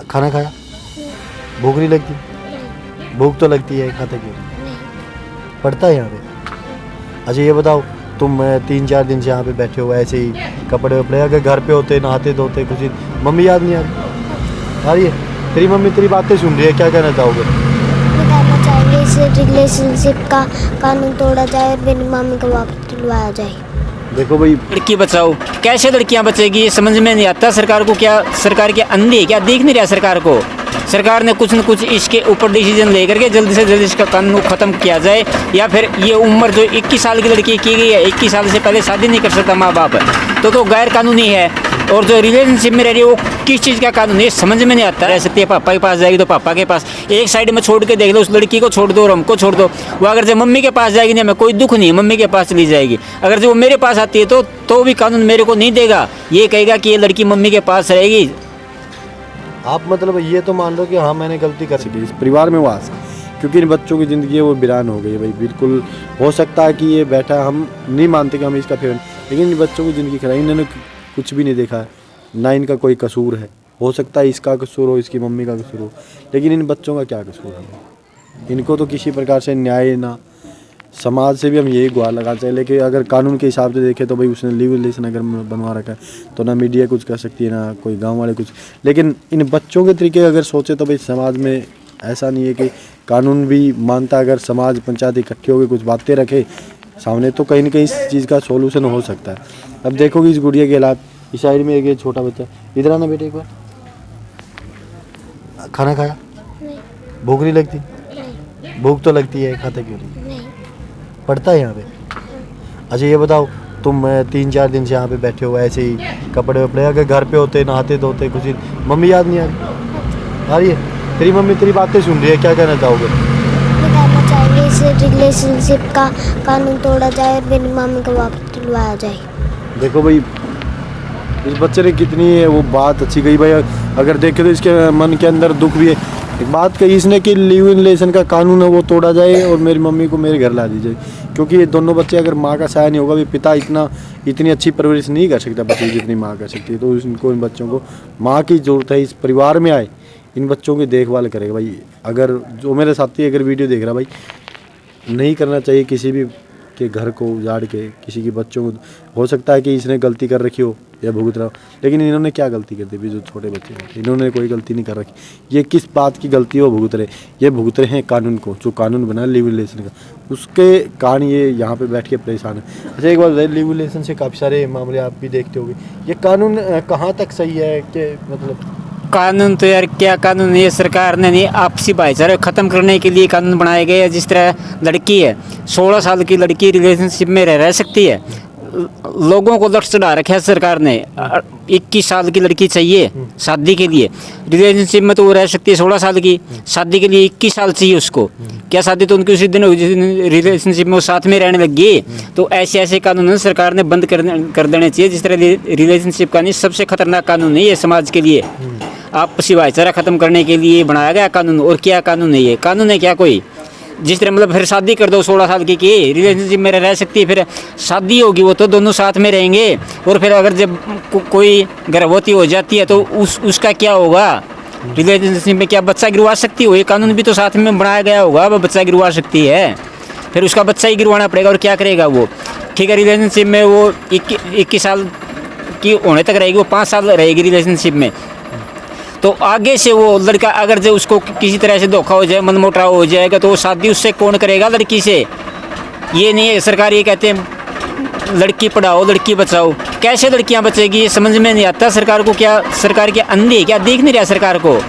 खाना खाया? भूख नहीं लगती? भूख तो लगती है, खाता क्यों? पढ़ता है यहाँ पे? अच्छा ये बताओ, तुम 3-4 दिन से यहाँ पे बैठे हो ऐसे ही, कपड़े वपड़े अगर घर पे होते नहाते धोते कुछ दिन, मम्मी याद नहीं आ रही? आ रही है? तेरी मम्मी तेरी बातें सुन रही है, क्या कहना चाहोगे? कहना चाहेंगे इस रिलेशनशिप का कानून तोड़ा जाए और मेरी मम्मी को वापस दिलवाया जाए। देखो भाई, लड़की बचाओ, कैसे लड़कियां बचेगी ये समझ में नहीं आता। सरकार को क्या, सरकार के अंधे है क्या, देख नहीं रहा सरकार को? सरकार ने कुछ न कुछ इसके ऊपर डिसीजन लेकर के जल्दी से जल्दी इसका कानून खत्म किया जाए, या फिर ये उम्र जो 21 साल की लड़की की गई है, 21 साल से पहले शादी नहीं कर सकता माँ बाप, तो गैर कानूनी है। और जो रिलेशनशिप में रह रही है वो किस चीज़ का कानून है समझ में नहीं आता। रह सकती है पापा के पास जाएगी तो पापा के पास, एक साइड में छोड़ के देख लो, उस लड़की को छोड़ दो और हमको छोड़ दो। वो अगर जब मम्मी के पास जाएगी नहीं, हमें कोई दुख नहीं, मम्मी के पास चली जाएगी। अगर जो वो मेरे पास आती है तो भी कानून मेरे को नहीं देगा, ये कहेगा कि ये लड़की मम्मी के पास रहेगी। आप मतलब ये तो मान लो कि हाँ मैंने गलती कर दी। इस परिवार में वास, क्योंकि इन बच्चों की ज़िंदगी है वो वीरान हो गई है भाई। बिल्कुल हो सकता है कि ये बैठा, हम नहीं मानते कि हम इसका फेवर, लेकिन इन बच्चों की ज़िंदगी खराब, इन्होंने कुछ भी नहीं देखा है, ना इनका कोई कसूर है। हो सकता है इसका कसूर हो, इसकी मम्मी का कसूर हो, लेकिन इन बच्चों का क्या कसूर है? इनको तो किसी प्रकार से न्याय, ना समाज से भी हम यही गुहार लगा चाहिए। लेकिन अगर कानून के हिसाब से देखें तो भाई उसने लीव रिलेशन अगर बनवा रखा है तो ना मीडिया कुछ कर सकती है, ना कोई गांव वाले कुछ। लेकिन इन बच्चों के तरीके अगर सोचे तो भाई समाज में ऐसा नहीं है कि कानून भी मानता। अगर समाज पंचायत इकट्ठे होकर कुछ बातें रखे सामने तो कहीं ना कहीं इस चीज़ का सोल्यूशन हो सकता है। अब देखोगे इस गुड़िया के हालात, इस साइड में एक छोटा बच्चा, इधर आना बेटे एक बार। खाना खाया? भूख नहीं लगती? भूख तो लगती है, खाता क्यों नहीं? पढ़ता है यहाँ पे? अच्छा ये बताओ, तुम 3-4 दिन से यहाँ पे बैठे हो ऐसे ही, कपड़े वपड़े अगर घर पे होते नहाते धोते कुछ दिन, मम्मी याद नहीं आ रही? आ रही है? तेरी मम्मी तेरी बातें सुन रही है, क्या कहना चाहोगे? कहना चाहेंगे इस रिलेशनशिप का कानून तोड़ा जाए और मेरी मम्मी को वापस दिलवाया जाए। देखो भाई, इस बच्चे ने कितनी है वो बात अच्छी कही भाई। अगर देखें तो इसके मन के अंदर दुख भी है। एक बात कही इसने कि लिव इन रिलेशन का कानून है वो तोड़ा जाए और मेरी मम्मी को मेरे घर ला दी जाए, क्योंकि ये दोनों बच्चे अगर माँ का साया नहीं होगा, भी पिता इतनी अच्छी परवरिश नहीं कर सकता बच्चे जितनी माँ कर सकती है। तो इनको, इन बच्चों को माँ की ज़रूरत है। इस परिवार में आए, इन बच्चों की देखभाल करेगा भाई। अगर जो मेरे साथी अगर वीडियो देख रहा भाई, नहीं करना चाहिए किसी भी के घर को उजाड़ के किसी के बच्चों को। हो सकता है कि इसने गलती कर रखी हो या भुगत रहा हो, लेकिन इन्होंने क्या गलती कर दी भी? जो छोटे बच्चे हैं इन्होंने कोई गलती नहीं कर रखी। ये किस बात की गलती है वो भुगत रहे? ये भुगत रहे हैं कानून को, जो कानून बना लिव रिलेशन का, उसके कारण ये यहाँ पे बैठ के परेशान है। अच्छा एक बात बताइए, लिव रिलेशन से काफ़ी सारे मामले आप भी देखते होंगे, ये कानून कहाँ तक सही है कि मतलब? कानून तो यार क्या कानून है, सरकार ने नहीं, आपसी भाईचारा खत्म करने के लिए कानून बनाए गए हैं। जिस तरह लड़की है, 16 साल की लड़की रिलेशनशिप में रह सकती है, लोगों को लक्ष्य चढ़ा रखा है सरकार ने। 21 साल की लड़की चाहिए शादी के लिए, रिलेशनशिप में तो वो रह सकती है 16 साल की, शादी के लिए 21 साल चाहिए उसको। क्या शादी तो उनकी उसी दिन होगी जिस दिन रिलेशनशिप में वो साथ में रहने लग गई। तो ऐसे ऐसे कानून सरकार ने बंद कर देने चाहिए। जिस तरह रिलेशनशिप का नहीं, सबसे खतरनाक कानून है ये समाज के लिए। आपसी भाईचारा खत्म करने के लिए बनाया गया कानून। और क्या कानून है ये? कानून है क्या कोई? जिस तरह मतलब फिर शादी कर दो 16 साल की रिलेशनशिप में रह सकती है, फिर शादी होगी वो तो दोनों साथ में रहेंगे। और फिर अगर जब कोई गर्भवती हो जाती है तो उसका क्या होगा? रिलेशनशिप में क्या बच्चा गिरवा सकती हो? ये कानून भी तो साथ में बनाया गया होगा, वो बच्चा गिरवा सकती है, फिर उसका बच्चा ही गिरवाना पड़ेगा। और क्या करेगा वो? ठीक है, रिलेशनशिप में वो 21 साल की होने तक रहेगी, वो 5 साल रहेगी रिलेशनशिप में। तो आगे से वो लड़का अगर जो उसको किसी तरह से धोखा हो जाए, मनमुटाव हो जाएगा, तो वो शादी उससे कौन करेगा? लड़की से। ये नहीं है सरकार ये कहते हैं लड़की पढ़ाओ लड़की बचाओ, कैसे लड़कियां बचेगी ये समझ में नहीं आता। सरकार को क्या, सरकार के अंधे है क्या, देख नहीं रहा सरकार को?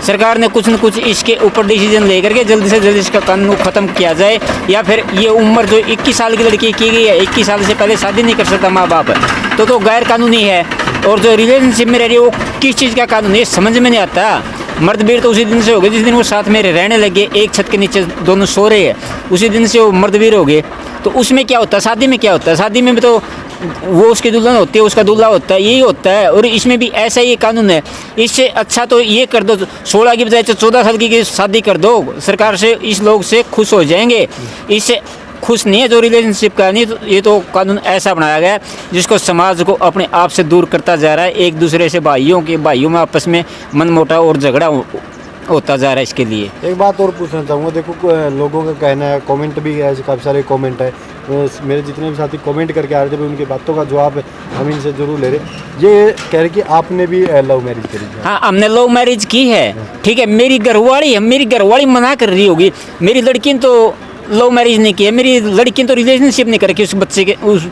सरकार ने कुछ न कुछ इसके ऊपर डिसीजन लेकर के जल्दी से जल्दी इसका कानून खत्म किया जाए, या फिर ये उम्र जो 21 साल की लड़की की गई है, 21 साल से पहले शादी नहीं कर सकता माँ बाप, तो गैर कानूनी है। और जो रिलेशनशिप में रह रही है वो किस चीज़ का कानून है समझ में नहीं आता। मर्दवीर तो उसी दिन से हो गए जिस दिन वो साथ में रहने लगे, एक छत के नीचे दोनों सो रहे हैं, उसी दिन से वो मर्दवीर हो गए। तो उसमें क्या होता है? शादी में क्या होता है? शादी में भी तो वो उसकी दुल्हन होती है, उसका दूल्हा होता है, यही होता है। और इसमें भी ऐसा ही कानून है। इससे अच्छा तो ये कर दो, 16 की बजाय 14 साल की शादी कर दो, सरकार से इस लोग से खुश हो जाएंगे। इससे खुश नहीं है जो रिलेशनशिप का, नहीं तो ये तो कानून ऐसा बनाया गया है जिसको समाज को अपने आप से दूर करता जा रहा है। एक दूसरे से भाइयों में आपस में मनमुटाव और झगड़ा होता जा रहा है। इसके लिए एक बात और पूछना चाहूँगा, देखो लोगों का कहना है, कमेंट भी ऐसे काफ़ी सारे कमेंट है, मेरे जितने भी साथी कमेंट करके आ रहे थे उनकी बातों का जवाब हम इनसे जरूर ले रहे। ये कह रहे कि आपने भी लव मैरिज करी है। हाँ, हमने लव मैरिज की है, ठीक है। मेरी घरवाली मना कर रही होगी। मेरी लड़की ने तो लव मैरिज नहीं की है, मेरी लड़की ने तो रिलेशनशिप नहीं कर रखी उस बच्चे के, उस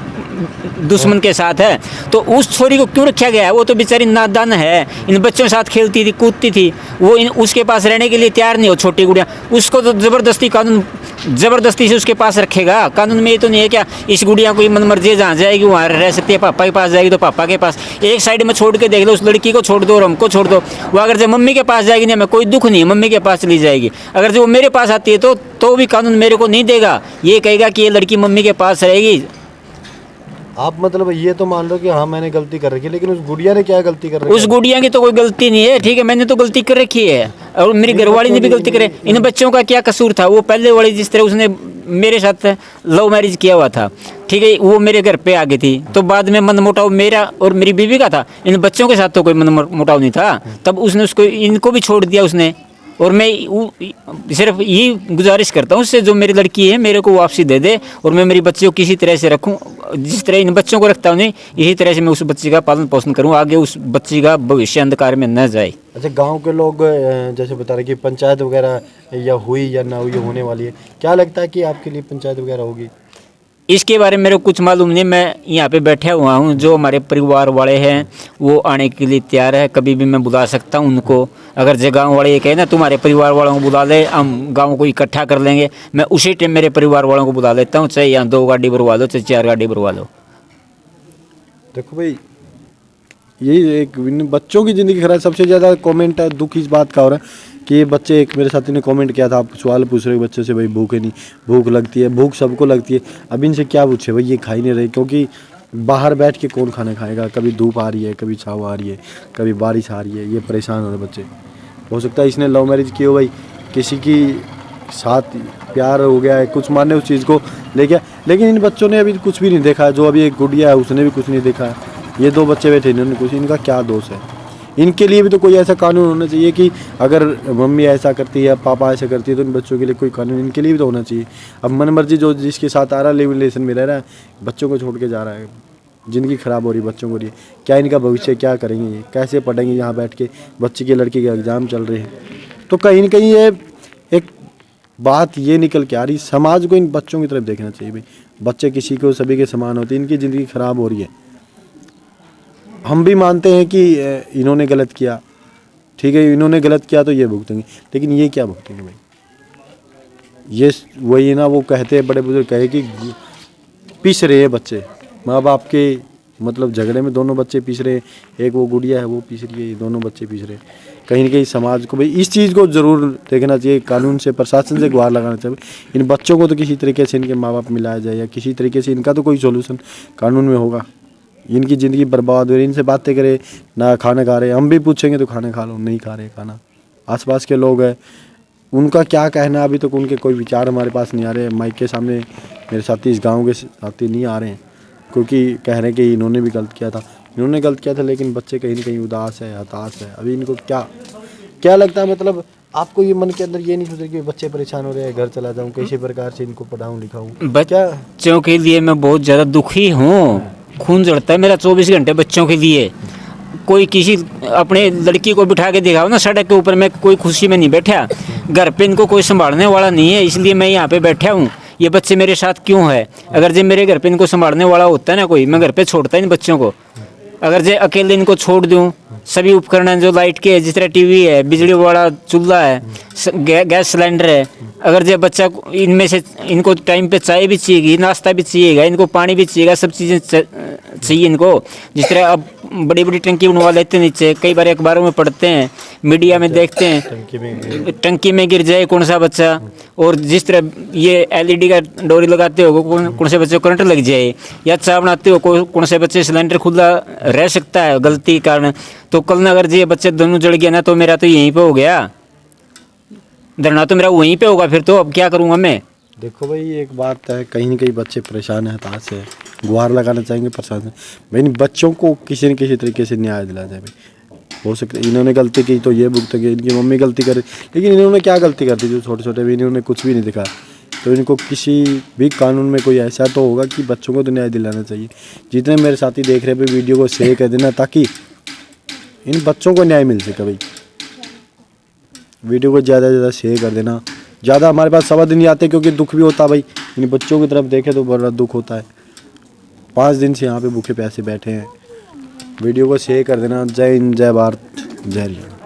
दुश्मन के साथ है। तो उस छोरी को क्यों रखा गया है? वो तो बेचारी नादान है, इन बच्चों के साथ खेलती थी, कूदती थी, वो उसके पास रहने के लिए तैयार नहीं हो। छोटी गुड़िया, उसको तो ज़बरदस्ती से उसके पास रखेगा। कानून में ये तो नहीं है क्या इस गुड़िया को मन मर्जी जहाँ जाएगी वहाँ रह सकती है, पापा के पास जाएगी तो पापा के पास। एक साइड में छोड़ के देख लो, उस लड़की को छोड़ दो और हमको छोड़ दो। वो अगर जब मम्मी के पास जाएगी ना, हमें कोई दुख नहीं है, मम्मी के पास चली जाएगी। अगर जो वो मेरे पास आती है तो भी कानून मेरे को नहीं देगा, ये कहेगा कि ये लड़की मम्मी के पास रहेगी। आप मतलब ये तो मान लो कि हाँ मैंने गलती कर रखी है, लेकिन उस गुड़िया ने क्या गलती कर रखी है? उस गुड़िया की तो कोई गलती नहीं है, ठीक है। मैंने तो गलती कर रखी है और मेरी घरवाली ने भी गलती करी। इन बच्चों का क्या कसूर था? वो पहले वाली जिस तरह उसने मेरे साथ लव मैरिज किया हुआ था, ठीक है, वो मेरे घर पे आ गई थी, तो बाद में मनमुटाव मेरा और मेरी बीवी का था। इन बच्चों के साथ तो कोई मनमुटाव नहीं था। तब उसने उसको, इनको भी छोड़ दिया उसने। और मैं सिर्फ यही गुजारिश करता हूँ उससे, जो मेरी लड़की है मेरे को वापसी दे दे और मैं मेरी बच्ची को किसी तरह से रखूँ, जिस तरह इन बच्चों को रखता हूँ नहीं, इसी तरह से मैं उस बच्ची का पालन पोषण करूँ, आगे उस बच्ची का भविष्य अंधकार में न जाए। अच्छा, गांव के लोग जैसे बता रहे कि पंचायत वगैरह या हुई या ना हुई, होने वाली है, क्या लगता है कि आपके लिए पंचायत वगैरह होगी? इसके बारे में मेरे को कुछ मालूम नहीं। मैं यहाँ पे बैठा हुआ हूँ, जो हमारे परिवार वाले हैं वो आने के लिए तैयार है, कभी भी मैं बुला सकता हूँ उनको। अगर जो गाँव वाले ये कहे ना तुम्हारे परिवार वालों को बुला ले, हम गाँव को इकट्ठा कर लेंगे, मैं उसी टाइम मेरे परिवार वालों को बुला लेता हूँ, चाहे यहाँ 2 गाड़ी भरवा लो, चाहे 4 गाड़ी भरवा लो। देखो भाई, यही एक बच्चों की ज़िंदगी खराब। सबसे ज़्यादा कमेंट है, दुख इस बात का हो रहा है कि ये बच्चे, एक मेरे साथी ने कमेंट किया था, आप सवाल पूछ रहे हो बच्चे से, भाई भूख है नहीं, भूख लगती है, भूख सबको लगती है। अब इनसे क्या पूछे भाई, ये खा ही नहीं रहे, क्योंकि बाहर बैठ के कौन खाना खाएगा? कभी धूप आ रही है, कभी छाव आ रही है, कभी बारिश आ रही है, ये परेशान हो रहे बच्चे। हो सकता है इसने लव मैरिज की हो भाई, किसी की साथ प्यार हो गया है, कुछ माने उस चीज़ को लेके, लेकिन इन बच्चों ने अभी कुछ भी नहीं देखा है। जो अभी एक गुड़िया है उसने भी कुछ नहीं देखा है, ये 2 बच्चे बैठे इन्होंने कुछ, इनका क्या दोष है? इनके लिए भी तो कोई ऐसा कानून होना चाहिए कि अगर मम्मी ऐसा करती है, पापा ऐसा करती है, तो इन बच्चों के लिए कोई कानून इनके लिए भी तो होना चाहिए। अब मन मर्जी जो जिसके साथ आ रहा है, लिव रिलेशन में रह रहा है, बच्चों को छोड़ के जा रहा है, ज़िंदगी ख़राब हो रही है बच्चों को रही है। क्या इनका भविष्य क्या करेंगे, ये कैसे पढ़ेंगे? यहाँ बैठ के बच्चे के, लड़के के एग्ज़ाम चल रहे हैं, तो कहीं न कहीं ये एक बात ये निकल के आ रही, समाज को इन बच्चों की तरफ देखना चाहिए भाई। बच्चे किसी को, सभी के समान होते हैं, इनकी ज़िंदगी ख़राब हो रही है। हम भी मानते हैं कि इन्होंने गलत किया, ठीक है, इन्होंने गलत किया तो ये भुगतेंगे, लेकिन ये क्या भुगतेंगे भाई? ये वही ना, वो कहते हैं, बड़े बुजुर्ग कहे कि पिस रहे हैं बच्चे, माँ बाप के मतलब झगड़े में दोनों बच्चे पिस रहे हैं। एक वो गुड़िया है वो पिस रही है, ये दोनों बच्चे पिस रहे हैं। कहीं ना कहीं समाज को भाई इस चीज़ को ज़रूर देखना चाहिए, कानून से, प्रशासन से गुहार लगाना चाहिए। इन बच्चों को तो किसी तरीके से इनके माँ बाप मिलाया जाए, या किसी तरीके से इनका तो कोई सोल्यूशन कानून में होगा। इनकी ज़िंदगी बर्बाद हो रही है, इनसे बातें करें ना, खाना खा रहे, हम भी पूछेंगे तो खाना खा लो, नहीं खा रहे खाना। आसपास के लोग हैं, उनका क्या कहना, अभी तक उनके कोई विचार हमारे पास नहीं आ रहे। माइक के सामने मेरे साथी, इस गांव के साथी नहीं आ रहे हैं, क्योंकि कह रहे हैं कि इन्होंने भी गलत किया था, लेकिन बच्चे कहीं ना कहीं उदास है, हताश है। अभी इनको क्या लगता है, मतलब आपको ये मन के अंदर ये नहीं सोच रहे कि बच्चे परेशान हो रहे हैं, घर चला जाऊँ, किसी प्रकार से इनको पढ़ाऊँ लिखाऊँ? बच्चों के लिए मैं बहुत ज़्यादा दुखी हूँ, खून जड़ता है मेरा 24 घंटे बच्चों के लिए। कोई किसी अपने लड़की को बिठा के दिखाओ ना सड़क के ऊपर, मैं कोई खुशी में नहीं बैठा, घर पे इनको कोई संभालने वाला नहीं है, इसलिए मैं यहाँ पे बैठा हूँ। ये बच्चे मेरे साथ क्यों है? अगर जो मेरे घर पे इनको संभालने वाला होता है ना कोई, मैं घर पे छोड़ता इन बच्चों को। अगर जो अकेले इनको छोड़ दूँ, सभी उपकरण जो लाइट के है, जिस तरह टीवी है, बिजली वाला चूल्हा है, गैस सिलेंडर है, अगर जो बच्चा इनमें से, इनको टाइम पे चाय भी चाहिएगी, नाश्ता भी चाहिएगा, इनको पानी भी चाहिएगा, सब चीज़ें चाहिए इनको। जिस तरह अब बड़ी बड़ी टंकी बनवा लेते हैं नीचे, कई बार अखबारों में पढ़ते हैं, मीडिया में देखते हैं, टंकी में गिर जाए कौन सा बच्चा, और जिस तरह ये LED का डोरी लगाते हो कौन से बच्चे को करंट लग जाए, या चाय बनाते हो कौन से बच्चे सिलेंडर खुला रह सकता है गलती के कारण। तो कल ना अगर ये बच्चे दोनों जल गया ना, तो मेरा तो यहीं पे हो गया, धरना तो मेरा वहीं पे होगा फिर। तो अब क्या करूँगा मैं? देखो भाई एक बात है, कहीं ना कहीं बच्चे परेशान है, हताश है, गुहार लगाना चाहेंगे प्रशासन से भाई इन बच्चों को किसी न किसी तरीके से न्याय दिला जाए भाई। हो सकता है इन्होंने गलती की तो ये भुगतेंगे, इनकी मम्मी गलती करे, लेकिन इन्होंने क्या गलती कर दी जो छोटे छोटे भी इन्होंने कुछ भी नहीं दिखा। तो इनको किसी भी कानून में कोई ऐसा तो होगा कि बच्चों को तो न्याय दिलाना चाहिए। जितने मेरे साथी देख रहे हैं वीडियो को शेयर कर देना ताकि इन बच्चों को न्याय मिल सके भाई। वीडियो को ज़्यादा से ज़्यादा शेयर कर देना। ज़्यादा हमारे पास शब्द नहीं आते क्योंकि दुख भी होता भाई, इन बच्चों की तरफ देखे तो बड़ा दुख होता है। 5 दिन से यहाँ पे भूखे प्यासे बैठे हैं। वीडियो को शेयर कर देना। जय हिंद, जय भारत, जय हरियाणा।